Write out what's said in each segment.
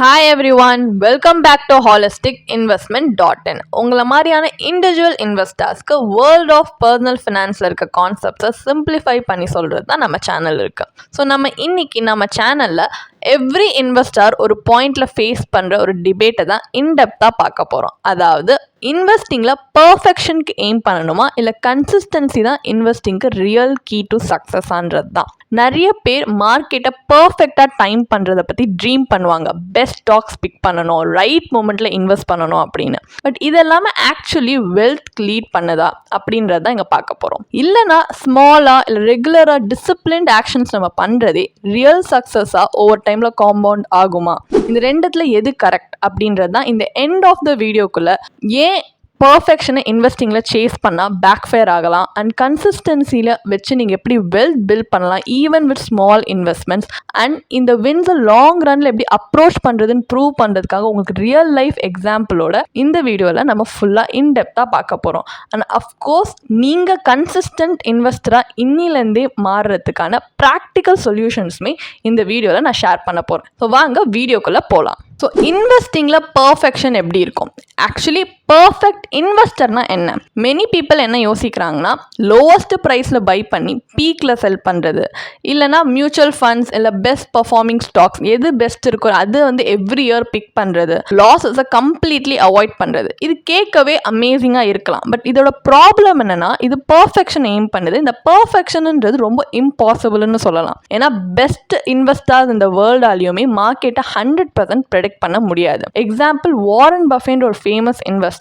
Hi everyone, welcome back to holisticinvestment.in. உங்களை மாதிரியான individual இன்வெஸ்டர்ஸ்க்கு world of personal ஃபினான்ஸில் இருக்க கான்செப்ட்ஸை simplify பண்ணி சொல்கிறது தான் நம்ம சேனல் இருக்குது. ஸோ நம்ம இன்னைக்கு நம்ம சேனலில் எவ்ரி இன்வெஸ்டர் ஒரு பாயிண்டில் ஃபேஸ் பண்ணுற ஒரு டிபேட்டை தான் இன்டெப்த்தாக பார்க்க போகிறோம். அதாவது இன்வெஸ்டிங்கில் பர்ஃபெக்ஷனுக்கு எய்ம் பண்ணணுமா இல்லை கன்சிஸ்டன்சி தான் இன்வெஸ்டிங்க்கு ரியல் கீ டு சக்ஸஸ்ன்றது தான். நிறைய பேர் மார்க்கெட்டை பர்ஃபெக்டாக டைம் பண்ணுறதை பற்றி ட்ரீம் பண்ணுவாங்க, பெஸ்ட் ஸ்டாக்ஸ் பிக் பண்ணணும், ரைட் மூமெண்ட்டில் இன்வெஸ்ட் பண்ணணும் அப்படின்னு. பட் இதெல்லாமல் ஆக்சுவலி வெல்த் லீட் பண்ணுதா அப்படின்றது தான் இங்கே பார்க்க போகிறோம். இல்லைனா ஸ்மாலாக இல்லை ரெகுலராக டிசிப்ளின்ட் ஆக்ஷன்ஸ் நம்ம பண்ணுறதே ரியல் சக்ஸஸாக ஓவர் டைமில் காம்பவுண்ட் ஆகுமா? இந்த ரெண்டுத்துல எது கரெக்ட் அப்படின்றது தான் இந்த எண்ட் ஆஃப் த வீடியோக்குள்ளே. ஏன் பர்ஃபெக்ஷனை இன்வெஸ்டிங்கில் சேஸ் பண்ணால் பேக்ஃபயர் ஆகலாம் அண்ட் கன்சிஸ்டன்சியில் வச்சு நீங்கள் எப்படி வெல்த் பில்ட் பண்ணலாம் even with small investments and இந்த வின்ஸை லாங் ரனில் எப்படி அப்ரோச் பண்ணுறதுன்னு ப்ரூவ் பண்ணுறதுக்காக உங்களுக்கு ரியல் லைஃப் எக்ஸாம்பிளோட இந்த வீடியோவில் நம்ம ஃபுல்லாக இன்டெப்த்தாக பார்க்க போகிறோம். அண்ட் அஃப்கோர்ஸ் நீங்கள் கன்சிஸ்டன்ட் இன்வெஸ்டராக இன்னிலேருந்தே மாறுறதுக்கான ப்ராக்டிக்கல் சொல்யூஷன்ஸுமே இந்த வீடியோவில் நான் ஷேர் பண்ண போகிறேன். ஸோ வாங்க வீடியோக்குள்ளே போகலாம். ஸோ இன்வெஸ்டிங்கில் பர்ஃபெக்ஷன் எப்படி இருக்கும்? ஆக்சுவலி பர்ஃபெக்ட் இன்வெஸ்டர்னா என்ன? மெனி பீப்புள் என்ன யோசிக்கிறாங்கன்னா, லோவஸ்ட் ப்ரைஸில் பை பண்ணி பீக்கில் செல் பண்ணுறது, இல்லைனா மியூச்சுவல் ஃபண்ட்ஸ் இல்லை பெஸ்ட் பர்ஃபார்மிங் ஸ்டாக்ஸ் எது பெஸ்ட் இருக்கோ அது எவ்ரி இயர் பிக் பண்ணுறது, லாஸஸை கம்ப்ளீட்லி அவாய்ட் பண்ணுறது. இது கேட்கவே அமேசிங்காக இருக்கலாம். பட் இதோட ப்ராப்ளம் என்னென்னா, இது பர்ஃபெக்ஷன் எய்ம் பண்ணுது. இந்த பர்ஃபெக்ஷன்ன்றது ரொம்ப இம்பாசிபிள்னு சொல்லலாம். ஏன்னா பெஸ்ட் இன்வெஸ்டர்ஸ் இந்த வேர்ல்டாலையுமே மார்க்கெட்டை 100% ப்ரெடிக்ட் பண்ண முடியாது. எக்ஸாம்பிள் வாரன் பஃபெட் ஒரு ஃபேமஸ் இன்வெஸ்டர்.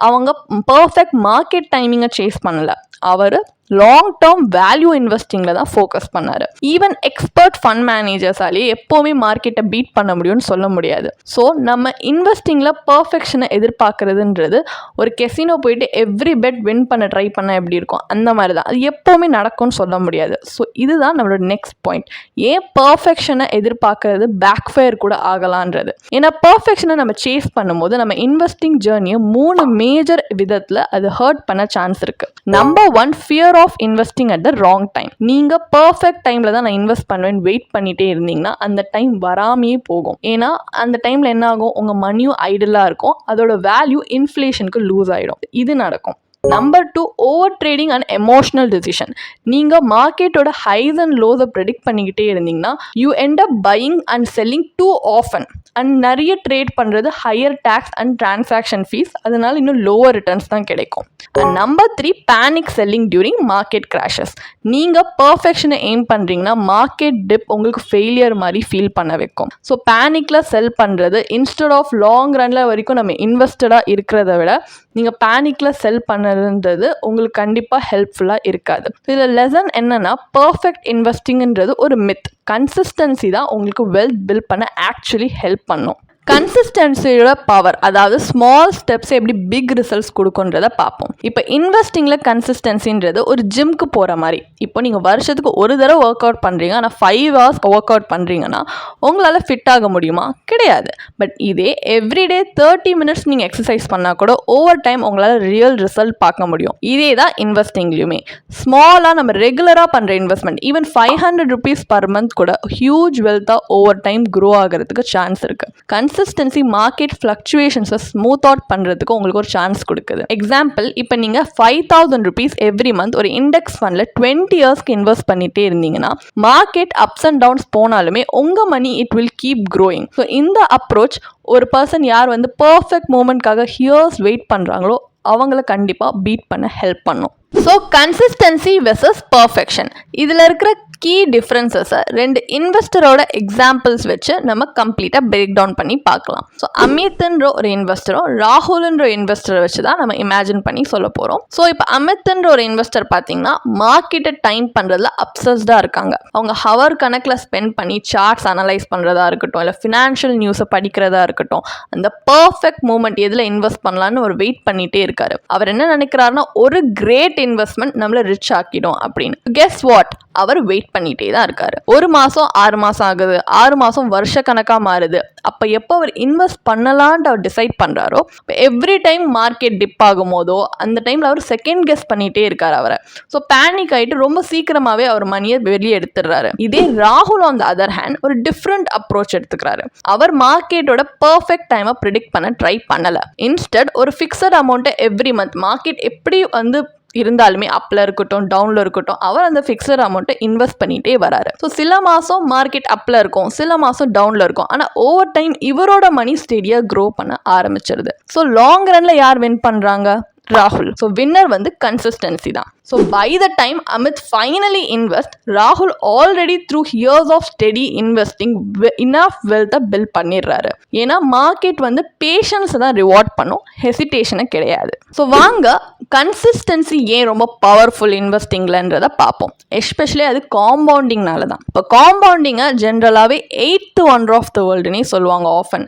அவங்க பர்ஃபெக்ட் மார்க்கெட் டைமிங்கை சேஸ் பண்ணல, அவர் லாங் டேர்ம் வேல்யூ இன்வெஸ்டிங்கில் தான் ஃபோக்கஸ் பண்ணார். ஈவன் எக்ஸ்பர்ட் ஃபண்ட் மேனேஜர்ஸாலே எப்போவுமே மார்க்கெட்டை பீட் பண்ண முடியும்னு சொல்ல முடியாது. ஸோ நம்ம இன்வெஸ்டிங்கில் பர்ஃபெக்ஷனை எதிர்பார்க்குறதுன்றது ஒரு கெசினோ போயிட்டு எவ்ரி பெட் வின் பண்ண ட்ரை பண்ண எப்படி இருக்கும் அந்த மாதிரி தான். அது எப்போவுமே நடக்கும்னு சொல்ல முடியாது. ஸோ இதுதான் நம்மளோட நெக்ஸ்ட் பாயிண்ட். ஏன் பர்ஃபெக்ஷனை எதிர்பார்க்கறது பேக்ஃபயர் கூட ஆகலான்றது. ஏன்னா பர்ஃபெக்ஷனை நம்ம சேஸ் பண்ணும்போது நம்ம இன்வெஸ்டிங் ஜேர்னியை 3 மேஜர் விதத்தில் அது ஹர்ட் பண்ண சான்ஸ் இருக்குது. Number 1, fear of investing at the wrong time. நீங்கள் பர்ஃபெக்ட் டைமில் தான் நான் இன்வெஸ்ட் பண்ணுவேன் வெயிட் பண்ணிகிட்டே இருந்தீங்கன்னா அந்த டைம் வராமையே போகும். ஏன்னா அந்த டைமில் என்ன ஆகும், உங்கள் மணியும் ஐடலாக இருக்கும், அதோட வேல்யூ இன்ஃப்ளேஷனுக்கு லூஸ் ஆகிடும். இது நடக்கும். Number 2, over trading and emotional decision. நீங்கள் மார்க்கெட்டோட ஹைஸ் அண்ட் லோஸை ப்ரெடிக்ட் பண்ணிக்கிட்டே இருந்தீங்கன்னா you end up buying and selling too often and நிறைய ட்ரேட் பண்ணுறது higher taxes and transaction fees, அதனால இன்னும் லோவர் ரிட்டர்ன்ஸ் தான் கிடைக்கும். And number 3, panic selling during market crashes. நீங்கள் பர்ஃபெக்ஷனை எய்ம் பண்ணுறீங்கன்னா மார்க்கெட் டிப் உங்களுக்கு ஃபெயிலியர் மாதிரி ஃபீல் பண்ண வைக்கும். ஸோ பேனிக்கில் செல் பண்ணுறது இன்ஸ்டெட் ஆஃப் லாங் ரனில் வரைக்கும் நம்ம இன்வெஸ்டடாக இருக்கிறத விட நீங்கள் பேனிக்கில் செல் பண்ணுறதுன்றது உங்களுக்கு கண்டிப்பாக ஹெல்ப்ஃபுல்லாக இருக்காது. இதில் லெசன் என்னென்னா, பர்ஃபெக்ட் இன்வெஸ்டிங்ன்றது ஒரு மித். கன்சிஸ்டன்சி தான் உங்களுக்கு வெல்த் பில்ட் பண்ண ஆக்சுவலி ஹெல்ப் பண்ணும். கன்சிஸ்டன்சியோட பவர், அதாவது ஸ்மால் ஸ்டெப்ஸ் எப்படி பிக் ரிசல்ட்ஸ் கொடுக்குன்றத பார்ப்போம். இப்போ இன்வெஸ்டிங்கில் கன்சிஸ்டன்சின்றது ஒரு ஜிம்க்கு போகிற மாதிரி. இப்போ நீங்கள் வருஷத்துக்கு ஒரு தடவை ஒர்க் அவுட் பண்ணுறீங்க, ஆனால் 5 hours ஒர்க் அவுட் பண்ணுறீங்கன்னா உங்களால் ஃபிட் ஆக முடியுமா? கிடையாது. பட் இதே எவ்ரிடே 30 minutes நீங்கள் எக்ஸசைஸ் பண்ணால் கூட ஓவர் டைம் உங்களால் ரியல் ரிசல்ட் பார்க்க முடியும். இதே தான் இன்வெஸ்டிங்லையுமே. ஸ்மாலாக நம்ம ரெகுலராக பண்ணுற investment even 500 rupees per month கூட ஹியூஜ் வெல்த்தாக ஓவர் டைம் க்ரோ ஆகிறதுக்கு சான்ஸ் இருக்குது. கன்சிஸ்டன்சி மார்க்கெட் ஃப்ளக்சுவேஷன்ஸை ஸ்மூத் அவுட் பண்ணுறதுக்கு உங்களுக்கு ஒரு சான்ஸ் கொடுக்குது. எக்ஸாம்பிள், இப்போ நீங்கள் 5,000 rupees எவ்ரி மந்த் ஒரு இண்டெக்ஸ் ஃபண்டில் 20 yearsக்கு இன்வெஸ்ட் பண்ணிகிட்டே இருந்தீங்கன்னா மார்க்கெட் அப்ஸ் அண்ட் டவுன்ஸ் போனாலுமே உங்கள் money it will keep growing. So இந்த அப்ரோச் ஒரு பர்சன் யார் பர்ஃபெக்ட் மூமெண்ட்காக ஹியர்ஸ் வெயிட் பண்ணுறாங்களோ அவங்கள கண்டிப்பாக பீட் பண்ண ஹெல்ப் பண்ணும். ஸோ கன்சிஸ்டன்சி வெர்சஸ் பர்ஃபெக்ஷன், இதில் இருக்கிற கீ டிஃப்ரென்சஸை 2 இன்வெஸ்டரோட எக்ஸாம்பிள்ஸ் வச்சு நம்ம கம்ப்ளீட்டாக பிரேக் டவுன் பண்ணி பார்க்கலாம். ஸோ அமித்ன்ற ஒரு இன்வெஸ்டரும் ராகுல்ன்ற ஒரு இன்வெஸ்டரை வச்சு தான் நம்ம இமேஜின் பண்ணி சொல்ல போகிறோம். ஸோ இப்போ அமித்ன்ற ஒரு இன்வெஸ்டர் பார்த்தீங்கன்னா மார்க்கெட்டை டைம் பண்ணுறதுல அப்சஸ்டாக இருக்காங்க. அவங்க ஹவர் கணக்கில் ஸ்பெண்ட் பண்ணி சார்ட்ஸ் அனலைஸ் பண்ணுறதா இருக்கட்டும், இல்லை ஃபினான்ஷியல் நியூஸை படிக்கிறதா இருக்கட்டும், அந்த பர்ஃபெக்ட் மூமெண்ட் எதில் இன்வெஸ்ட் பண்ணலான்னு ஒரு வெயிட் பண்ணிகிட்டே இருக்காரு. அவர் என்ன நினைக்கிறாருன்னா, ஒரு கிரேட் இன்வெஸ்ட்மெண்ட் நம்மளை ரிச் ஆக்கிடும் அப்படின்னு. கெஸ் வாட், அவர் வெயிட் பண்ணிட்டே தான் இருக்காரு. 1 மாதம் 6 மாதம் ஆகுது, 6 மாதம் வருஷ கணக்காக மாறுது. அப்போ எப்போ அவர் இன்வெஸ்ட் பண்ணலான்ட்டு அவர் டிசைட் பண்ணுறாரோ, எவ்ரி டைம் மார்க்கெட் டிப் ஆகும் போதோ அந்த டைமில் அவர் செகண்ட் கெஸ் பண்ணிகிட்டே இருக்கார் அவரை. ஸோ பேனிக் ஆகிட்டு ரொம்ப சீக்கிரமாகவே அவர் மணியை வெளியே எடுத்துடுறாரு. இதே ராகுல் ஆன் த அதர் ஹேண்ட் ஒரு டிஃப்ரெண்ட் அப்ரோச் எடுத்துக்கிறாரு. அவர் மார்க்கெட்டோட பர்ஃபெக்ட் டைமை ப்ரிடிக்ட் பண்ண ட்ரை பண்ணலை. இன்ஸ்டெட் ஒரு ஃபிக்ஸட் அமௌண்ட்டை எவ்ரி மந்த் மார்க்கெட் எப்படி இருந்தாலுமே அப்பில் இருக்கட்டும் டவுனில் இருக்கட்டும் அவர் அந்த ஃபிக்ஸட் அமௌண்ட்டை இன்வெஸ்ட் பண்ணிகிட்டே வராரு. ஸோ சில மாதம் மார்க்கெட் அப்பில் இருக்கும், சில மாதம் டவுனில் இருக்கும். ஆனால் ஓவர் டைம் இவரோட மணி ஸ்டேடியாக க்ரோ பண்ண ஆரம்பிச்சிருது. ஸோ லாங் ரனில் யார் வின் பண்ணுறாங்க? ராகுல். ஸோ வின்னர் கன்சிஸ்டன்சி தான். So by the time Amit finally invests, Rahul already through years of steady investing enough wealth build பண்ணிடுறாரு. ஏன்னா மார்க்கெட் பேஷன்ஸ் தான் ரிவார்ட் பண்ணும், ஹெசிடேஷனை கிடையாது. ஸோ வாங்க கன்சிஸ்டன்சி ஏன் ரொம்ப பவர்ஃபுல் இன்வெஸ்டிங்லன்றதை பார்ப்போம். எஸ்பெஷலி அது காம்பவுண்டிங்னால தான். இப்போ காம்பவுண்டிங்கை ஜென்ரலாகவே 8th wonder ஆஃப் த வேர்ல்டுனே சொல்லுவாங்க ஆஃபன்.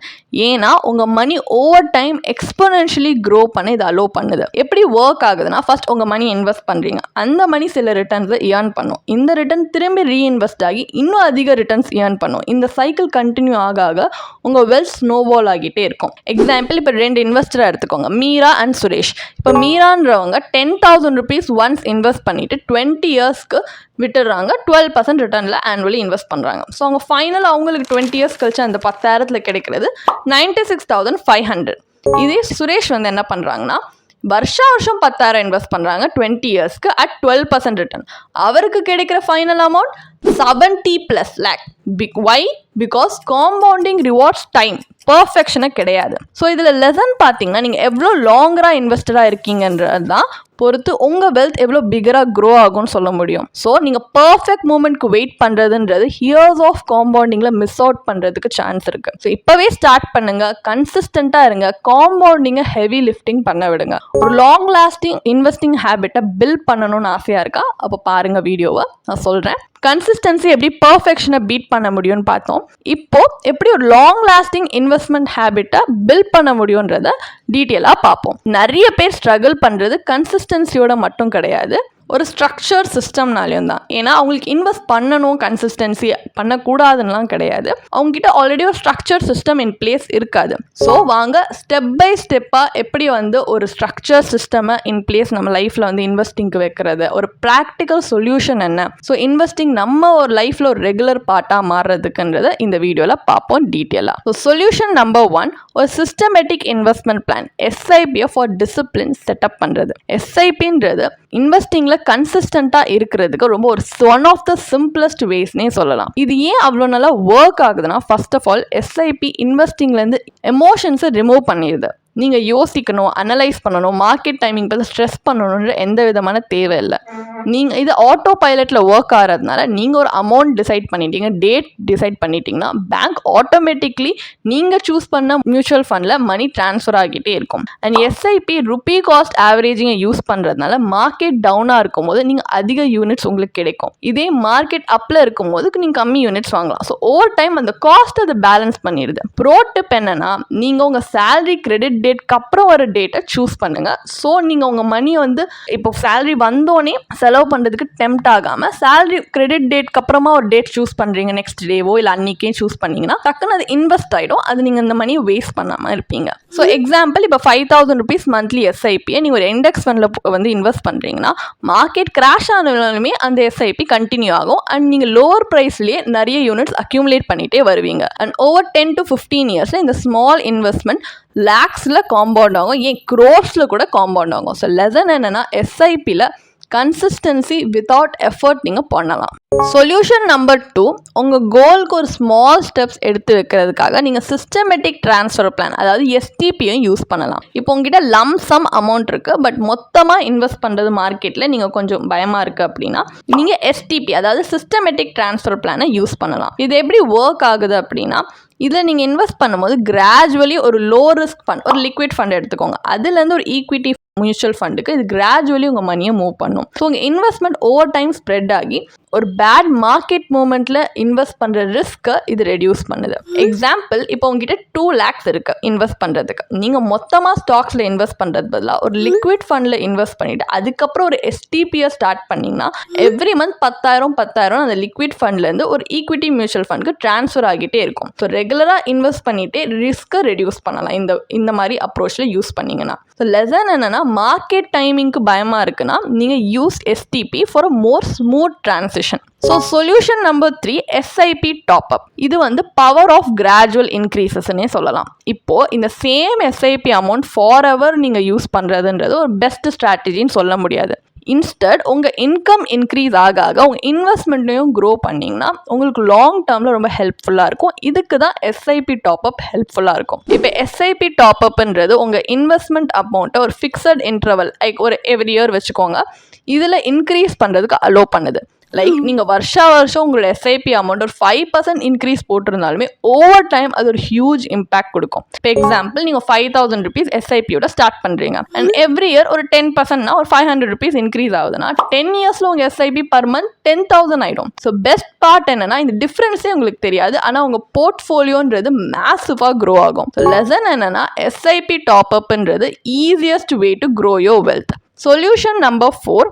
ஏன்னா உங்கள் மணி ஓவர் டைம் எக்ஸ்போனென்ஷியலி க்ரோ பண்ண இது அலோவ் பண்ணுது. எப்படி ஒர்க் ஆகுதுன்னா, ஃபர்ஸ்ட் உங்கள் மணி இன்வெஸ்ட் பண்ணுறீங்க, அந்த மணி சில ரிட்டர்ன்ஸை ஏர்ன் பண்ணும். இந்த ரிட்டர்ன் திரும்பி ரீஇன்வெஸ்ட் ஆகி இன்னும் அதிக ரிட்டர்ன்ஸ் ஏர்ன் பண்ணும். இந்த சைக்கிள் கண்டினியூ ஆக ஆக உங்கள் வெல்த் ஸ்னோபால் ஆகிட்டே இருக்கும். எக்ஸாம்பிள் இப்போ 2 இன்வெஸ்டராக எடுத்துக்கோங்க, மீரா அண்ட் சுரேஷ். இப்போ மீரான்றவங்க 10,000 rupees ஒன்ஸ் இன்வெஸ்ட் பண்ணிவிட்டு 20 இயர்ஸ்க்கு விட்டுடுறாங்க. 12% ரிட்டர்னில் ஆனுவலி இன்வெஸ்ட் பண்ணுறாங்க. ஸோ அவங்க ஃபைனலாக அவங்களுக்கு 20 இயர்ஸ் கழிச்சு அந்த 10,000 கிடைக்கிறது 96,500. இதே சுரேஷ் என்ன பண்ணுறாங்கன்னா, வருஷம் 10,000 இன்வெஸ்ட் பண்ணுறாங்க 20 இயர்ஸ்க்கு அட் 12% ரிட்டர்ன். அவருக்கு கிடைக்கிற final amount 70+ lakh. Why? Because compounding rewards time. பர்ஃபெக்ஷனை கிடையாது. ஸோ இதில் லெசன் பார்த்தீங்கன்னா, நீங்கள் எவ்வளோ லாங்கராக இன்வெஸ்டராக இருக்கீங்கன்றது தான் பொறுத்து உங்கள் வெல்த் எவ்வளோ பிகராக க்ரோ ஆகும்னு சொல்ல முடியும். ஸோ நீங்கள் பர்ஃபெக்ட் மூமெண்ட்க்கு வெயிட் பண்ணுறதுன்றது இயர்ஸ் ஆஃப் காம்பவுண்டிங்கில் மிஸ் அவுட் பண்ணுறதுக்கு சான்ஸ் இருக்குது. ஸோ இப்போவே ஸ்டார்ட் பண்ணுங்கள், கன்சிஸ்டண்ட்டாக இருங்க, காம்பவுண்டிங்கை ஹெவி லிஃப்டிங் பண்ண விடுங்க. ஒரு லாங் லாஸ்டிங் இன்வெஸ்டிங் ஹேபிட்டை பில்ட் பண்ணணும்னு ஆசையாக இருக்கா? அப்போ பாருங்கள் வீடியோவை, நான் சொல்கிறேன். கன்சிஸ்டன்சி எப்படி பர்ஃபெக்ஷனை பீட் பண்ண முடியும்னு பார்த்தோம். இப்போ எப்படி ஒரு லாங் லாஸ்டிங் இன்வெஸ்ட்மெண்ட் ஹேபிட்டை பில்ட் பண்ண முடியுன்றத டீட்டெயிலாக பார்ப்போம். நிறைய பேர் ஸ்ட்ரகிள் பண்ணுறது கன்சிஸ்டன்சியோட மட்டும் கிடையாது, ஒரு ஸ்ட்ரக்சர் சிஸ்டம்னாலையும் தான். ஏன்னா அவங்களுக்கு இன்வெஸ்ட் பண்ணணும், கன்சிஸ்டன்சி பண்ணக்கூடாதுன்னெலாம் கிடையாது. அவங்ககிட்ட ஆல்ரெடி ஒரு ஸ்ட்ரக்சர் சிஸ்டம் இன் பிளேஸ் இருக்காது. ஸோ வாங்க ஸ்டெப் பை ஸ்டெப்பாக எப்படி ஒரு ஸ்ட்ரக்சர் சிஸ்டமை இன் பிளேஸ் நம்ம லைஃப்பில் இன்வெஸ்டிங்க்கு வைக்கிறது, ஒரு ப்ராக்டிக்கல் சொல்யூஷன் என்ன, ஸோ இன்வெஸ்டிங் நம்ம ஒரு லைஃப்பில் ஒரு ரெகுலர் பார்ட்டாக மாறுறதுக்குன்றதை இந்த வீடியோவில் பார்ப்போம் டீட்டெயிலாக. ஸோ சொல்யூஷன் நம்பர் 1, ஒரு சிஸ்டமேட்டிக் இன்வெஸ்ட்மெண்ட் பிளான், எஸ்ஐபியை ஃபார் டிசிப்ளின் செட்டப் பண்ணுறது. எஸ்ஐபின்றது இன்வெஸ்டிங்கில் கன்சிஸ்டண்ட்டாக இருக்கிறதுக்கு ரொம்ப ஒன் ஆஃப் த சிம்பிளஸ்ட் வேஸ்னே சொல்லலாம். இது ஏன் அவ்வளோ நல்லா ஒர்க் ஆகுதுன்னா, ஃபர்ஸ்ட் ஆஃப் ஆல் எஸ்ஐபி இன்வெஸ்டிங்லேருந்து எமோஷன்ஸை ரிமூவ் பண்ணிடுது. நீங்கள் யோசிக்கணும், அனலைஸ் பண்ணணும், மார்க்கெட் டைமிங் பற்றி ஸ்ட்ரெஸ் பண்ணணுன்ற எந்த விதமான தேவை இல்லை. நீங்கள் இது ஆட்டோ பைலட்டில் ஒர்க் ஆகிறதுனால நீங்கள் ஒரு அமௌண்ட் டிசைட் பண்ணிட்டீங்க, டேட் டிசைட் பண்ணிட்டீங்கன்னா பேங்க் ஆட்டோமேட்டிக்லி நீங்கள் சூஸ் பண்ண மியூச்சுவல் ஃபண்டில் மணி ட்ரான்ஸ்ஃபர் ஆகிட்டே இருக்கும். அண்ட் எஸ்ஐபி ருபி காஸ்ட் ஆவரேஜிங்கை யூஸ் பண்ணுறதுனால மார்க்கெட் டவுனாக இருக்கும் போது நீங்கள் அதிக யூனிட்ஸ் உங்களுக்கு கிடைக்கும். இதே மார்க்கெட் அப்பில் இருக்கும் போது நீங்கள் கம்மி யூனிட்ஸ் வாங்கலாம். ஸோ ஓவர் டைம் அந்த காஸ்ட் அது பேலன்ஸ் பண்ணிடுது. ப்ரோ டிப் என்னன்னா, நீங்கள் உங்கள் சேலரி கிரெடிட் டேட்க்கு அப்புறம் ஒரு டேட்டை சூஸ் பண்ணுங்க. ஸோ நீங்கள் உங்கள் மணி இப்போ சேலரி வந்தோடனே செலவு பண்ணுறதுக்கு டெம்ப்ட் ஆகாமல், சேலரி கிரெடிட் டேட்க்கு அப்புறமா ஒரு டேட் சூஸ் பண்ணுறீங்க, நெக்ஸ்ட் டேவோ இல்லை அன்னைக்கே சூஸ் பண்ணிங்கன்னா டக்குன்னு அது இன்வெஸ்ட் ஆகிடும். அது நீங்கள் இந்த மணியை வேஸ்ட் பண்ணாமல் இருப்பீங்க. ஸோ எக்ஸாம்பிள், இப்போ 5,000 rupees மந்த்லி எஸ்ஐபியை நீங்கள் ஒரு இண்டெக்ஸ் ஃபண்டில் இன்வெஸ்ட் பண்ணுறீங்கன்னா, மார்க்கெட் கிராஷ் ஆனாலுமே அந்த எஸ்ஐபி கண்டினியூ ஆகும். அண்ட் நீங்கள் லோவர் ப்ரைஸ்லேயே நிறைய யூனிட்ஸ் அக்யூமுலேட் பண்ணிகிட்டே வருவீங்க. அண்ட் ஓவர் 10 to 15 இயர்ஸில் இந்த ஸ்மால் இன்வெஸ்ட்மெண்ட் லேக்ஸில் காம்பவுண்ட் ஆகும், ஏன் க்ரோர்ஸில் கூட காம்பவுண்ட் ஆகும். ஸோ லெசன் என்னென்னா, எஸ்ஐபியில் கன்சிஸ்டன்சி வித்தவுட் எஃபர்ட் நீங்கள் பண்ணலாம். சொல்யூஷன் நம்பர் 2, உங்கள் கோலுக்கு ஒரு ஸ்மால் ஸ்டெப்ஸ் எடுத்து வைக்கிறதுக்காக நீங்கள் சிஸ்டமேட்டிக் ட்ரான்ஸ்ஃபர் பிளான், அதாவது எஸ்டிபியும் யூஸ் பண்ணலாம். இப்போ உங்ககிட்ட லம்ப் சம் அமௌண்ட் இருக்குது, பட் மொத்தமாக இன்வெஸ்ட் பண்ணுறது மார்க்கெட்டில் நீங்கள் கொஞ்சம் பயமாக இருக்குது அப்படின்னா நீங்கள் எஸ்டிபி, அதாவது சிஸ்டமேட்டிக் ட்ரான்ஸ்ஃபர் பிளானை யூஸ் பண்ணலாம். இது எப்படி ஒர்க் ஆகுது அப்படின்னா, இதில் நீங்கள் இன்வெஸ்ட் பண்ணும்போது கிராஜுவலி ஒரு லோ ரிஸ்க் ஃபண்ட், ஒரு லிக்விட் ஃபண்ட் எடுத்துக்கோங்க. அதுலேருந்து ஒரு ஈக்விட்டி மியூச்சுவல் ஃபண்டுக்கு இது கிராஜுவலி உங்கள் மணியை மூவ் பண்ணும். ஸோ உங்கள் இன்வெஸ்ட்மெண்ட் ஓவர் டைம் ஸ்ப்ரெட் ஆகி ஒரு பேட் மார்க்கெட் மூமெண்ட்டில் இன்வெஸ்ட் பண்ணுற ரிஸ்க்கை இது ரெடியூஸ் பண்ணுது. எக்ஸாம்பிள், இப்போ உங்ககிட்ட 2 lakhs இருக்குது இன்வெஸ்ட் பண்ணுறதுக்கு. நீங்கள் மொத்தமாக ஸ்டாக்ஸில் இன்வெஸ்ட் பண்ணுறது பதிலாக ஒரு லிக்விட் ஃபண்டில் இன்வெஸ்ட் பண்ணிவிட்டு அதுக்கப்புறம் ஒரு எஸ்டிபியை ஸ்டார்ட் பண்ணிங்கன்னா எவ்ரி மந்த் 10,000 அந்த லிக்விட் ஃபண்ட்லேருந்து ஒரு ஈக்விட்டி மியூச்சுவல் ஃபண்டுக்கு ட்ரான்ஸ்ஃபர் ஆகிட்டே இருக்கும். ஸோ ரெகுலராக இன்வெஸ்ட் பண்ணிகிட்டே ரிஸ்க்கை ரெடியூஸ் பண்ணலாம் இந்த மாதிரி அப்ரோச்சில் யூஸ் பண்ணிங்கன்னா. ஸோ லெசன் என்னென்னா, மார்க்கெட் டைமிங்க்கு பயமாக இருக்குன்னா நீங்கள் use SDP for a more smooth transition. So solution number 3, SIP top up. இது வந்து பவர் ஆஃப் கிராஜுவல் இன்க்ரீசஸ்னே சொல்லலாம். இப்போது இந்த same SIP amount for ever நீங்கள் யூஸ் பண்ணுறதுன்றது ஒரு பெஸ்ட் ஸ்ட்ராட்டஜின்னு சொல்ல முடியாது. இன்ஸ்டட் உங்கள் இன்கம் இன்க்ரீஸ் ஆக உங்கள் இன்வெஸ்ட்மெண்ட்டையும் க்ரோ பண்ணிங்கன்னா உங்களுக்கு லாங் டேர்மில் ரொம்ப ஹெல்ப்ஃபுல்லாக இருக்கும். இதுக்கு தான் எஸ்ஐபி டாப்அப் ஹெல்ப்ஃபுல்லாக இருக்கும். இப்போ எஸ்ஐபி டாப்அப்ன்றது உங்கள் இன்வெஸ்ட்மெண்ட் அமௌண்ட்டை ஒரு ஃபிக்ஸட் இன்டர்வல் லைக் ஒரு எவ்ரி இயர் வச்சுக்கோங்க, இதில் இன்க்ரீஸ் பண்ணுறதுக்கு அலோவ் பண்ணுது. லைக் நீங்கள் வருஷம் உங்களோட எஸ்ஐபி அமௌண்ட் ஒரு 5% இன்க்ரீஸ் போட்டிருந்தாலுமே ஓவர் டைம் அது ஒரு ஹியூஜ் இம்பாக்ட் கொடுக்கும். இப்போ எக்ஸாம்பிள், நீங்கள் 5,000 rupees எஸ்ஐபியோட ஸ்டார்ட் பண்ணுறீங்க அண்ட் எவ்ரி இயர் ஒரு 10%னா ஒரு 500 rupees இன்க்ரீஸ் ஆகுதுன்னா 10 yearsல உங்கள் எஸ்ஐபி பர் மந்த் 10,000 ஆகிடும். ஸோ பெஸ்ட் பார்ட் என்னன்னா, இந்த டிஃப்ரென்ஸே உங்களுக்கு தெரியாது, ஆனால் உங்கள் போர்ட்ஃபோலியோன்றது மேசிவாக க்ரோ ஆகும். ஸோ லெசன் என்னன்னா, எஸ்ஐபி டாப்அப்ன்றது easiest way to grow your wealth. Solution number 4,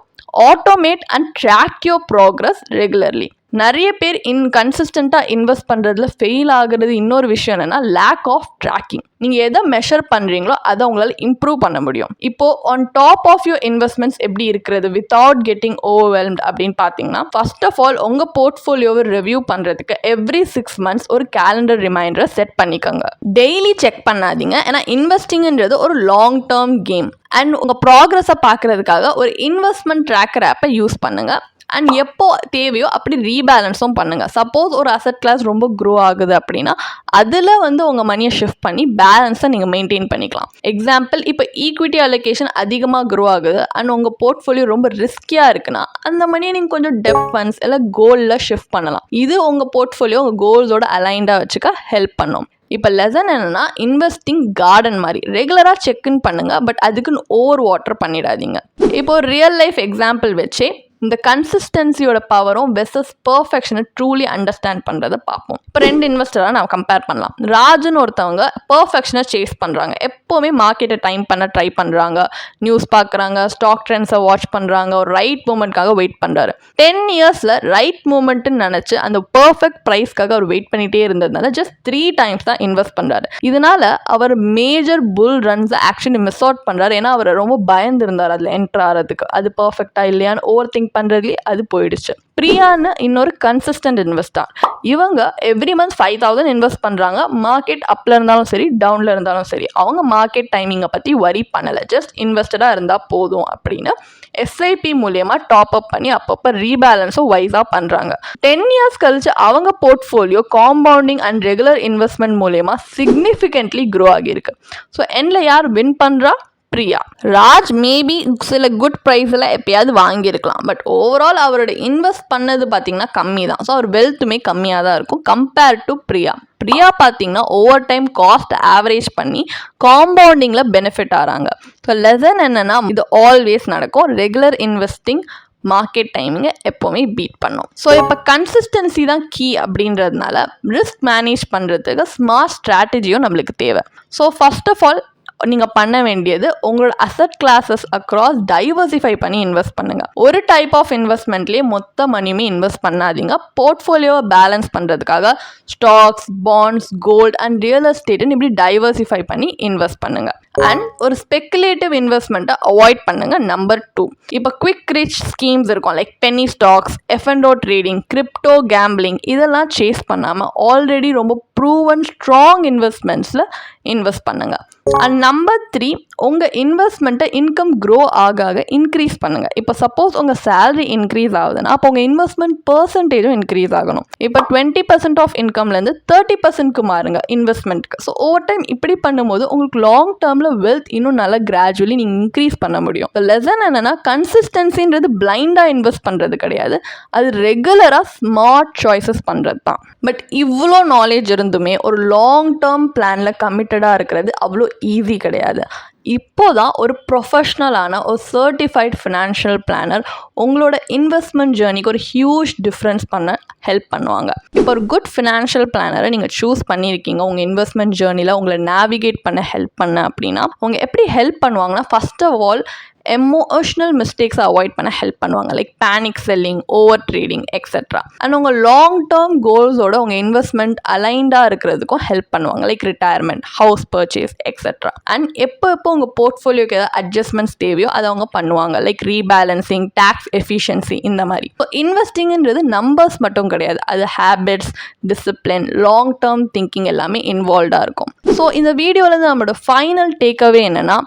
automate and track your progress regularly. நிறைய பேர் இன்கன்சிஸ்டண்ட்டாக இன்வெஸ்ட் பண்ணுறதுல ஃபெயில் ஆகுறது இன்னொரு விஷயம் என்னென்னா லேக் ஆஃப் ட்ராக்கிங். நீங்கள் எதை மெஷர் பண்ணுறீங்களோ அதை உங்களால் இம்ப்ரூவ் பண்ண முடியும். இப்போது on top of your investments எப்படி இருக்கிறது வித்தவுட் கெட்டிங் ஓவர்வெல்ம்ட் அப்படின்னு பார்த்தீங்கன்னா, ஃபர்ஸ்ட் ஆஃப் ஆல் உங்கள் போர்ட்ஃபோலியோவை ரிவ்யூ பண்ணுறதுக்கு எவ்ரி 6 months ஒரு கேலண்டர் ரிமைண்டரை செட் பண்ணிக்கோங்க. டெய்லி செக் பண்ணாதீங்க, ஏன்னா இன்வெஸ்டிங்ன்றது ஒரு லாங் டேர்ம் கேம். அண்ட் உங்கள் ப்ராக்ரஸை பார்க்குறதுக்காக ஒரு இன்வெஸ்ட்மெண்ட் ட்ராக்கர் ஆப்பை யூஸ் பண்ணுங்கள். அண்ட் எப்போ தேவையோ அப்படி ரீபேலன்ஸும் பண்ணுங்கள். சப்போஸ் ஒரு அசட் கிளாஸ் ரொம்ப க்ரோ ஆகுது அப்படின்னா அதில் வந்து உங்கள் மணியை ஷிஃப்ட் பண்ணி பேலன்ஸை நீங்கள் மெயின்டைன் பண்ணிக்கலாம். எக்ஸாம்பிள், இப்போ ஈக்விட்டி அலோகேஷன் அதிகமாக க்ரோ ஆகுது அண்ட் உங்கள் போர்ட்ஃபோலியோ ரொம்ப ரிஸ்கியாக இருக்குன்னா அந்த மணியை நீங்கள் கொஞ்சம் டெப்ட் ஃபண்ட்ஸ் இல்லை கோல்டில் ஷிஃப்ட் பண்ணலாம். இது உங்கள் போர்ட்ஃபோலியோ உங்கள் கோல்ஸோட அலைண்டாக வச்சுக்க ஹெல்ப் பண்ணும். இப்போ லெசன் என்னென்னா, இன்வெஸ்டிங் கார்டன் மாதிரி ரெகுலராக செக்இன் பண்ணுங்கள், பட் அதுக்குன்னு ஓவர் வாட்டர் பண்ணிடாதீங்க. இப்போ ரியல் லைஃப் எக்ஸாம்பிள் வச்சே இந்த கன்சிஸ்டன்சியோட பவரும் வெர்சஸ் பர்ஃபெக்ஷனை ட்ரூலி அண்டர்ஸ்டாண்ட் பண்ணுறதை பார்ப்போம். இப்போ 2 இன்வெஸ்டராக நான் கம்பேர் பண்ணலாம். ராஜுன்னு ஒருத்தவங்க பர்ஃபெக்ஷனை சேஸ் பண்ணுறாங்க, எப்போவுமே மார்க்கெட்டை டைம் பண்ண ட்ரை பண்ணுறாங்க, நியூஸ் பார்க்குறாங்க, ஸ்டாக் ட்ரெண்ட்ஸை வாட்ச் பண்ணுறாங்க, ஒரு ரைட் மூமெண்ட்காக வெயிட் பண்ணுறாரு. 10 yearsல ரைட் மூமெண்ட்டுன்னு நினச்சி அந்த பர்ஃபெக்ட் ப்ரைஸ்க்காக அவர் வெயிட் பண்ணிகிட்டே இருந்ததுனால ஜஸ்ட் 3 times தான் இன்வெஸ்ட் பண்ணுறாரு. இதனால் அவர் மேஜர் புல் ரன்ஸை ஆக்சுவலி மிஸ் அவுட் பண்ணுறாரு. ஏன்னா அவர் ரொம்ப பயந்துருந்தார் அதில் என்ட்ரு ஆகிறதுக்கு, அது பர்ஃபெக்டாக இல்லையான்னு ஓவர் திங்க் பண்ணுறதுலேயே அது போயிடுச்சு. பிரியான்னு இன்னொரு கன்சிஸ்டன்ட் இன்வெஸ்டர். இவங்க எவ்ரி மந்த் 5,000 இன்வெஸ்ட் பண்ணுறாங்க. மார்க்கெட் அப்பில் இருந்தாலும் சரி டவுனில் இருந்தாலும் சரி அவங்க மார்க்கெட் டைமிங்கை பற்றி வரி பண்ணலை, ஜஸ்ட் இன்வெஸ்டடாக இருந்தால் போதும் அப்படின்னு எஸ்ஐபி மூலமா டாப் அப் பண்ணி அப்பப்போ ரீபேலன்ஸும் வைஸாக பண்ணுறாங்க. 10 years கழிச்சு அவங்க portfolio compounding and regular investment மூலமா சிக்னிஃபிகண்ட்லி க்ரோ ஆகியிருக்கு. ஸோ எண்டில் யார் வின் பண்ணுறா? பிரியா. ராஜ் மேபி சில குட் ப்ரைஸில் எப்பயாவது வாங்கியிருக்கலாம், பட் ஓவரால் அவரோட இன்வெஸ்ட் பண்ணது பார்த்தீங்கன்னா கம்மி தான். ஸோ அவர் வெல்த்துமே கம்மியாக தான் இருக்கும் கம்பேர் டு பிரியா. பிரியா பார்த்தீங்கன்னா ஓவர் டைம் காஸ்ட் ஆவரேஜ் பண்ணி காம்பவுண்டிங்கில் பெனிஃபிட் ஆகிறாங்க. ஸோ லெசன் என்னென்னா, இது ஆல்வேஸ் நடக்கும். ரெகுலர் இன்வெஸ்டிங் மார்க்கெட் டைமிங்கை எப்போவுமே பீட் பண்ணும். ஸோ இப்போ கன்சிஸ்டன்சி தான் கீ அப்படின்றதுனால ரிஸ்க் மேனேஜ் பண்ணுறதுக்கு ஸ்மார்ட் ஸ்ட்ராட்டஜியும் நம்மளுக்கு தேவை. ஸோ ஃபர்ஸ்ட் ஆஃப் ஆல் நீங்கள் பண்ண வேண்டியது உங்களோட அசட் கிளாஸஸ் அக்ராஸ் டைவர்சிஃபை பண்ணி இன்வெஸ்ட் பண்ணுங்கள். ஒரு டைப் ஆஃப் இன்வெஸ்ட்மெண்ட்லேயே மொத்த மணியுமே இன்வெஸ்ட் பண்ணாதீங்க. போர்ட்ஃபோலியோவை பேலன்ஸ் பண்ணுறதுக்காக stocks, bonds, gold and real எஸ்டேட்டுன்னு இப்படி டைவர்சிஃபை பண்ணி இன்வெஸ்ட் பண்ணுங்கள். அண்ட் ஒரு ஸ்பெக்குலேட்டிவ் இன்வெஸ்ட்மெண்ட்டை அவாய்ட் பண்ணுங்கள். நம்பர் 2, இப்போ குவிக் ரிச் ஸ்கீம்ஸ் இருக்கும் like penny stocks, F&O trading, crypto gambling இதெல்லாம் சேஸ் பண்ணாமல் ஆல்ரெடி ரொம்ப ப்ரூவன் ஸ்ட்ராங் இன்வெஸ்ட்மெண்ட்ஸில் இன்வெஸ்ட் பண்ணுங்கள். அண்ட் நம்பர் 3, உங்கள் இன்வெஸ்ட்மெண்ட்டை இன்கம் க்ரோ ஆக இன்க்ரீஸ் பண்ணுங்கள். இப்போ சப்போஸ் உங்கள் சேலரி இன்க்ரீஸ் ஆகுதுன்னா அப்போ உங்கள் இன்வெஸ்ட்மெண்ட் பர்சன்டேஜும் இன்க்ரீஸ் ஆகணும். இப்போ 20% ஆஃப் இன்கம்லேருந்து 30%க்கு மாறுங்க இன்வெஸ்ட்மெண்ட்டுக்கு. ஸோ ஓவர் டைம் இப்படி பண்ணும்போது உங்களுக்கு லாங் டேர்மில் வெல்த் இன்னும் நல்லா கிராஜுவலி நீங்கள் இன்க்ரீஸ் பண்ண முடியும். இப்போ லெசன் என்னென்னா, கன்சிஸ்டன்சின்றது பிளைண்டாக இன்வெஸ்ட் பண்ணுறது கிடையாது, அது ரெகுலராக ஸ்மார்ட் சாய்ஸஸ் பண்ணுறது தான். பட் இவ்வளோ நாலேஜ் இருந்துமே ஒரு லாங் டேர்ம் பிளானில் கமிட்டடாக இருக்கிறது அவ்வளோ ஈஸி கிடையாது. இப்போதான் ஒரு ப்ரொஃபஷ்னலான ஒரு சர்டிஃபைட் ஃபினான்ஷியல் பிளானர் உங்களோட இன்வெஸ்ட்மெண்ட் ஜேர்னிக்கு ஒரு ஹியூஜ் டிஃப்ரென்ஸ் பண்ண ஹெல்ப் பண்ணுவாங்க. இப்போ ஒரு குட் ஃபினான்ஷியல் பிளானரை நீங்கள் சூஸ் பண்ணியிருக்கீங்க உங்கள் இன்வெஸ்ட்மெண்ட் ஜேர்னியில் உங்களை நேவிகேட் பண்ண ஹெல்ப் பண்ண அப்படின்னா அவங்க எப்படி ஹெல்ப் பண்ணுவாங்கன்னா, ஃபர்ஸ்ட் ஆஃப் ஆல் எமோஷனல் மிஸ்டேக்ஸை அவாய்ட் பண்ண ஹெல்ப் பண்ணுவாங்க. Like panic selling, over trading etcetera. And உங்கள் லாங் டேர்ம் கோல்ஸோட உங்கள் இன்வெஸ்ட்மெண்ட் அலைண்டாக இருக்கிறதுக்கும் ஹெல்ப் பண்ணுவாங்க. Like retirement, house purchase etcetera. And எப்போ உங்கள் போர்ட்ஃபோலியோக்கு ஏதாவது அட்ஜஸ்ட்மெண்ட்ஸ் தேவையோ அதை அவங்க பண்ணுவாங்க. லைக் ரீபேலன்சிங், டேக்ஸ் எஃபிஷியன்சி இந்த மாதிரி. இப்போ இன்வெஸ்டிங்கிறது நம்பர்ஸ் மட்டும் கிடையாது, அது habits, discipline, long term thinking எல்லாமே இன்வால்வ்டாக இருக்கும். ஸோ இந்த வீடியோவில் நம்மளோட ஃபைனல் டேக்அவே என்னென்னா,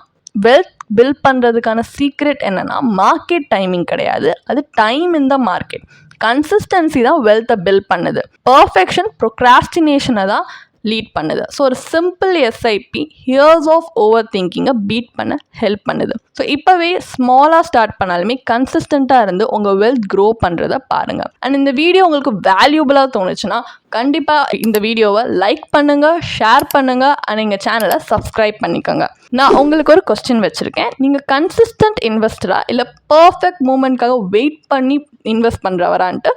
வெல்த் பில்ட் பண்ணுறதுக்கான சீக்ரெட் என்னென்னா மார்க்கெட் டைமிங் கிடையாது, அது time in the market. Consistency தான் வெல்த்தை பில்ட் பண்ணுது. பர்ஃபெக்ஷன் ப்ரொக்ராஸ்டினேஷனை தான் லீட் பண்ணுது. ஸோ ஒரு simple SIP years of over திங்கிங்கை பீட் பண்ண ஹெல்ப் பண்ணுது. ஸோ இப்போவே ஸ்மாலாக ஸ்டார்ட் பண்ணாலுமே கன்சிஸ்டண்ட்டாக இருந்து உங்கள் வெல்த் க்ரோ பண்ணுறதை பாருங்கள். அண்ட் இந்த வீடியோ உங்களுக்கு வேல்யூபிளாக தோணுச்சுன்னா கண்டிப்பாக இந்த வீடியோவை லைக் பண்ணுங்கள், ஷேர் பண்ணுங்கள், அண்ட் எங்கள் சேனலை சப்ஸ்கிரைப் பண்ணிக்கோங்க. நான் உங்களுக்கு ஒரு கொஸ்டின் வச்சுருக்கேன். நீங்கள் கன்சிஸ்டன்ட் இன்வெஸ்டரா இல்லை பர்ஃபெக்ட் மூமெண்ட்காக வெயிட் பண்ணி இன்வெஸ்ட் பண்ணுறவரான்ட்டு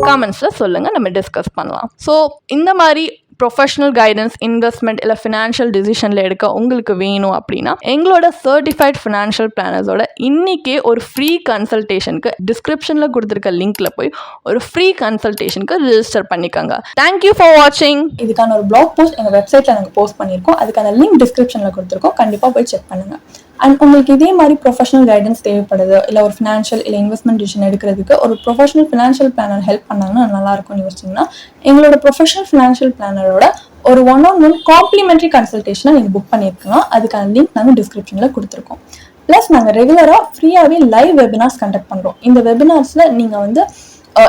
காமெண்ட்ஸில் சொல்லுங்கள், நம்ம டிஸ்கஸ் பண்ணலாம். ஸோ இந்த மாதிரி ப்ரொஃபஷனல் கைடன்ஸ் இன்வெஸ்ட்மெண்ட் இல்லை ஃபினான்ஷியல் டிசிஷனில் எடுக்க உங்களுக்கு வேணும் அப்படின்னா எங்களோட சர்டிஃபைட் ஃபினான்ஷியல் பிளானர்ஸோட இன்றைக்கே ஒரு ஃப்ரீ கன்சல்டேஷனுக்கு டிஸ்கிரிப்ஷனில் கொடுத்துருக்க லிங்க்கில் போய் ஒரு ஃப்ரீ கன்சல்டேஷனுக்கு ரிஜிஸ்டர் பண்ணிக்கோங்க. தேங்க்யூ ஃபார் வாட்சிங். இதுக்கான ஒரு பிளாக் போஸ்ட் எங்கள் வெப்சைட்டில் நாங்கள் போஸ்ட் பண்ணியிருக்கோம். அதுக்கான லிங்க் டிஸ்கிரிப்ஷனில் கொடுத்துருக்கோம், கண்டிப்பாக போய் செக் பண்ணுங்கள். அண்ட் உங்களுக்கு இதே மாதிரி ப்ரொஃபஷனல் கைடன்ஸ் தேவைப்படுது, இல்லை ஒரு ஃபினான்ஷியல் இல்லை இன்வெஸ்ட்மெண்ட் டிசிஷன் எடுக்கிறதுக்கு ஒரு ப்ரொஃபஷனல் ஃபினான்ஷியல் பிளானர் ஹெல்ப் பண்ணாங்கன்னா நல்லாயிருக்கும்னு யோசிச்சிங்கன்னா எங்களோட ப்ரொஃபஷனல் ஃபினான்ஷியல் பிளானரோட ஒரு 1-on-1 காம்ப்ளிமெண்ட்ரி கன்சல்டேஷனை நீங்கள் புக் பண்ணியிருக்கலாம். அதுக்கான லிங்க் நாங்கள் டிஸ்கிரிப்ஷனில் கொடுத்துருக்கோம். ப்ளஸ் நாங்கள் ரெகுலராக ஃப்ரீயாகவே லைவ் வெபினார்ஸ் கண்டக்ட் பண்ணுறோம். இந்த வெபினார்ஸில் நீங்கள் வந்து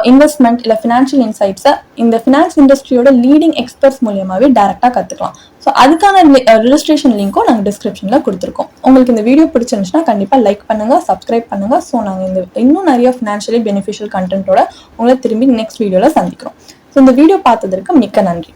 இன்வெஸ்ட்மெண்ட் இல்லை ஃபினான்ஷியல் இன்சைட்ஸை இந்த ஃபினான்ஸ் இண்டஸ்ட்ரியோட லீடிங் எக்ஸ்பர்ட்ஸ் மூலியமாகவே டேரெக்டாக கற்றுக்கலாம். ஸோ அதுக்கான ரெஜிஸ்ட்ரேஷன் லிங்க்கும் நாங்கள் டிஸ்கிரிப்ஷனில் கொடுத்துருக்கோம். உங்களுக்கு இந்த வீடியோ பிடிச்சிருந்துச்சுன்னா கண்டிப்பாக லைக் பண்ணுங்கள், சப்ஸ்கிரைப் பண்ணுங்கள். ஸோ நாங்கள் இன்னும் நிறைய ஃபினான்ஷியலி பெனிஃபிஷியல் கண்டென்ட்டோட உங்களை திரும்பி நெக்ஸ்ட் வீடியோவில் சந்திக்கிறோம். ஸோ இந்த வீடியோ பார்த்ததற்கு மிக்க நன்றி.